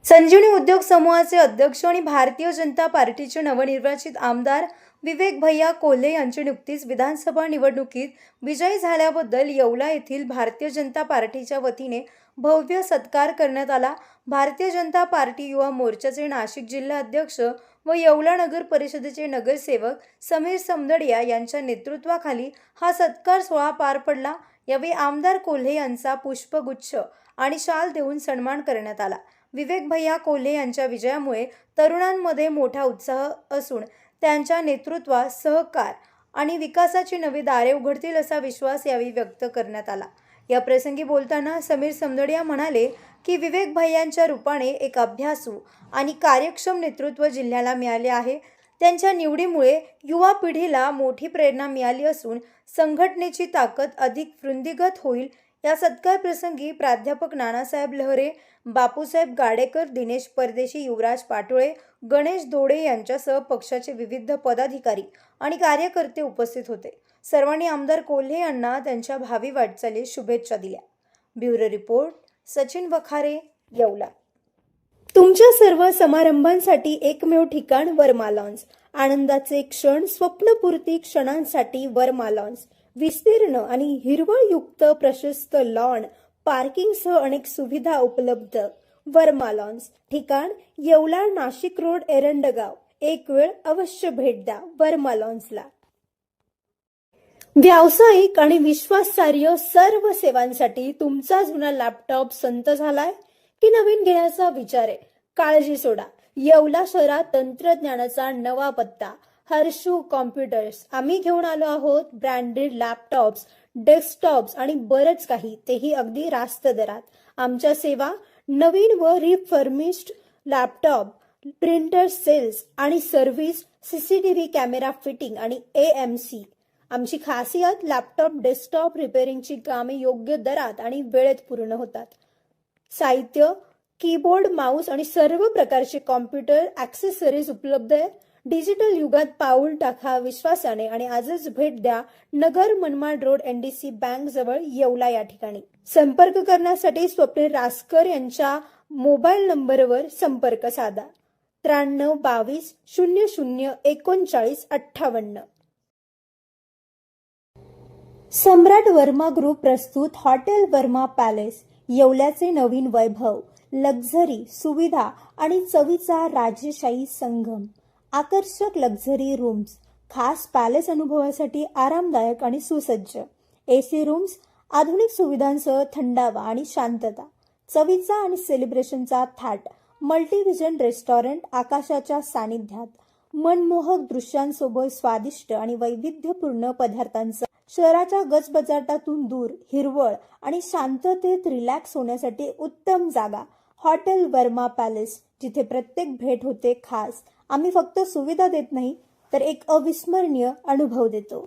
संजीवनी उद्योग समूहाचे अध्यक्ष आणि भारतीय जनता पार्टीचे नवनिर्वाचित आमदार विवेक भैया कोल्हे यांची नुकतीच विधानसभा निवडणुकीत विजयी झाल्याबद्दल येवला येथील भारतीय जनता पार्टीच्या वतीने भव्य सत्कार करण्यात आला। भारतीय जनता पार्टी युवा मोर्चाचे नाशिक जिल्हा अध्यक्ष व येवला नगर परिषदेचे नगरसेवक समीर समदडिया यांच्या नेतृत्वाखाली हा सत्कार सोहळा पार पडला। यावेळी आमदार कोल्हे यांचा पुष्पगुच्छ आणि शाल देऊन सन्मान करण्यात आला। विवेक भैया कोल्हे यांच्या विजयामुळे तरुणांमध्ये मोठा उत्साह असून त्यांच्या नेतृत्वात सहकार आणि विकासाची नवी दारे उघडतील असा विश्वास यावेळी व्यक्त करण्यात आला। या प्रसंगी बोलताना समीर समदडिया म्हणाले की विवेक भैयांच्या रूपाने एक अभ्यासू आणि कार्यक्षम नेतृत्व जिल्ह्याला मिळाले आहे। त्यांच्या निवडीमुळे युवा पिढीला मोठी प्रेरणा मिळाली असून संघटनेची ताकद अधिक वृद्धिंगत होईल। या सत्कार प्रसंगी प्राध्यापक नानासाहेब लहरे, बापूसाहेब गाडेकर, दिनेश परदेशी, युवराज पाटोळे, गणेश दोडे यांच्यासह पक्षाचे विविध पदाधिकारी आणि कार्यकर्ते उपस्थित होते। सर्वांनी आमदार कोल्हे यांना त्यांच्या भावी वाटचालीस शुभेच्छा दिल्या। Bureau report, Sachin Wakhare, Yeola. तुमच्या सर्व समारंभांसाठी एकमेव ठिकाण वर्मा लॉन्स। आनंदाचे क्षण, स्वप्नपूर्ती क्षणांसाठी वर्मा लॉन्स। विस्तीर्ण आणि हिरवळयुक्त प्रशस्त लॉन, पार्किंगसह अनेक सुविधा उपलब्ध। वर्मा लॉन्स, ठिकाण येवला, नाशिक रोड, एरंडगाव। एक वेळ अवश्य भेट द्या वर्मा लॉन्सला। व्यावसायिक आणि विश्वासार्ह सर्व सेवांसाठी तुमचा जुना लॅपटॉप संत झालाय की नवीन घेण्याचा विचार आहे? काळजी सोडा। येवला शहरात तंत्रज्ञानाचा नवा पत्ता, हर्षू कॉम्प्युटर्स। आम्ही घेऊन आलो आहोत ब्रँडेड लॅपटॉप्स, डेस्कटॉप्स आणि बरंच काही, तेही अगदी रास्त दरात। आमच्या सेवा नवीन व रिफर्निश्ड लॅपटॉप, प्रिंटर सेल्स आणि सर्व्हिस, सीसीटीव्ही कॅमेरा फिटिंग आणि AMC। आमची खासियत, लॅपटॉप डेस्कटॉप रिपेअरिंगची कामे योग्य दरात आणि वेळेत पूर्ण होतात। साहित्य, कीबोर्ड, माऊस आणि सर्व प्रकारचे कॉम्प्युटर ॲक्सेसरीज उपलब्ध आहेत। डिजिटल युगात पाऊल टाका विश्वासाने आणि आजच भेट द्या Nagar Manmad road, NDC bank जवळ, येवला या ठिकाणी। संपर्क करण्यासाठी स्वप्नील रासकर यांच्या मोबाईल नंबरवर संपर्क साधा 93 22 00 39 58। सम्राट वर्मा ग्रुप प्रस्तुत हॉटेल वर्मा पॅलेस, येवल्याचे नवीन वैभव, लक्झरी, सुविधा आणि चवीचा राजेशाही संगम। आकर्षक लक्झरी रूम्स, खास पॅलेस अनुभवासाठी आरामदायक आणि सुसज्ज AC रूम्स, आधुनिक सुविधांसह थंडावा आणि शांतता। चवीचा आणि सेलिब्रेशनचा थाट, मल्टीव्हिजन रेस्टॉरंट, आकाशाच्या सानिध्यात, मनमोहक दृश्यांसोबत स्वादिष्ट आणि वैविध्यपूर्ण पदार्थांचा। शहराच्या गजबजाटातून दूर, हिरवळ आणि शांततेत रिलॅक्स होण्यासाठी उत्तम जागा। हॉटेल वर्मा पॅलेस, जिथे प्रत्येक भेट होते खास। आम्ही फक्त सुविधा देत नाही तर एक अविस्मरणीय अनुभव देतो।